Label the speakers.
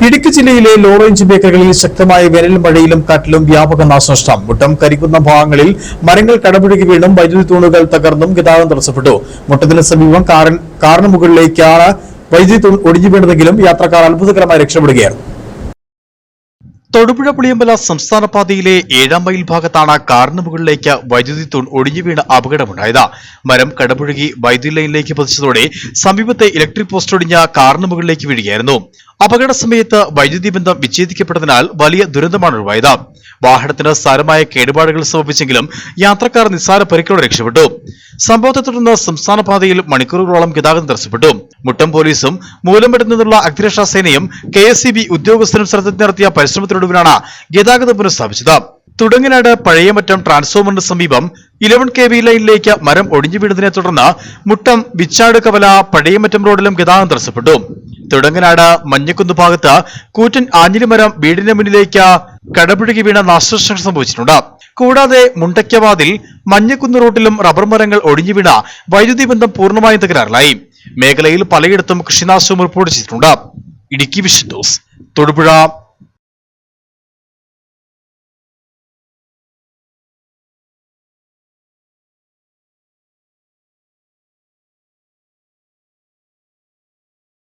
Speaker 1: ഇടുക്കി ജില്ലയിലെ law range മേഖലകളിൽ ശക്തമായ വേനൽ മഴയിലും കാറ്റിലും വ്യാപക നാശനഷ്ടം. മുട്ടം കരിക്കുന്ന ഭാഗങ്ങളിൽ മരങ്ങൾ കടപുഴകി വീണും വൈദ്യുതി തൂണുകൾ തകർന്നും ഗതാഗതം തടസ്സപ്പെട്ടു. മുട്ടത്തിന് സമീപം കാറിന് മുകളിലേക്കാണ് വൈദ്യുതി തൂൺ ഒടിഞ്ഞു വീണതെങ്കിലും യാത്രക്കാർ അത്ഭുതകരമായി രക്ഷപ്പെടുകയായിരുന്നു. തൊടുപുഴ പുളിയമ്പല സംസ്ഥാന പാതയിലെ 7-ാം മൈൽ ഭാഗത്താണ് കാറിന് മുകളിലേക്ക് വൈദ്യുതി തൂൺ ഒടിഞ്ഞു വീണ അപകടമുണ്ടായത്. മരം കടപുഴകി വൈദ്യുതി ലൈനിലേക്ക് പതിച്ചതോടെ സമീപത്തെ ഇലക്ട്രിക് പോസ്റ്റ് ഒടിഞ്ഞ കാറിന് മുകളിലേക്ക് വീഴുകയായിരുന്നു. അപകട സമയത്ത് വൈദ്യുതി ബന്ധം വിച്ഛേദിക്കപ്പെട്ടതിനാൽ വലിയ ദുരന്തമാണ് ഒഴിവായത്. വാഹനത്തിന് സാരമായ കേടുപാടുകൾ സംഭവിച്ചെങ്കിലും യാത്രക്കാർ നിസ്സാര പരിക്കോടെ രക്ഷപ്പെട്ടു. സംഭവത്തെ തുടർന്ന് സംസ്ഥാന പാതയിൽ മണിക്കൂറുകളോളം ഗതാഗതം തടസ്സപ്പെട്ടു. മുട്ടം പോലീസും മൂലമറ്റത്തു നിന്നുള്ള അഗ്നിരക്ഷാസേനയും KSEB ഉദ്യോഗസ്ഥരും സ്ഥലത്ത് നടത്തിയ പരിശ്രമത്തിനൊടുവിലാണ് ഗതാഗതം പുനഃസ്ഥാപിച്ചത്. തുടങ്ങനാട് പഴയമറ്റം ട്രാൻസ്ഫോമറിന് സമീപം 11 kV ലൈനിലേക്ക് മരം ഒടിഞ്ഞു വീണതിനെ തുടർന്ന് മുട്ടം വിച്ചാട് കവല പഴയമറ്റം റോഡിലും ഗതാഗതം തടസ്സപ്പെട്ടു. തുടങ്ങനാട് മഞ്ഞക്കുന്ന് ഭാഗത്ത് കൂറ്റൻ ആഞ്ഞിലിമരം വീടിന് മുന്നിലേക്ക് കടപുഴകി വീണ നാശനഷ്ടം സംഭവിച്ചിട്ടുണ്ട്. കൂടാതെ മുണ്ടയ്ക്കവാതിൽ മഞ്ഞക്കുന്ന് റോഡിലും റബ്ബർ മരങ്ങൾ ഒടിഞ്ഞു വീണ വൈദ്യുതി ബന്ധം പൂർണ്ണമായും തകരാറിലായി. മേഖലയിൽ പലയിടത്തും കൃഷിനാശവും റിപ്പോർട്ട് ചെയ്തിട്ടുണ്ട്. Idukki vision news, Thodupuzha.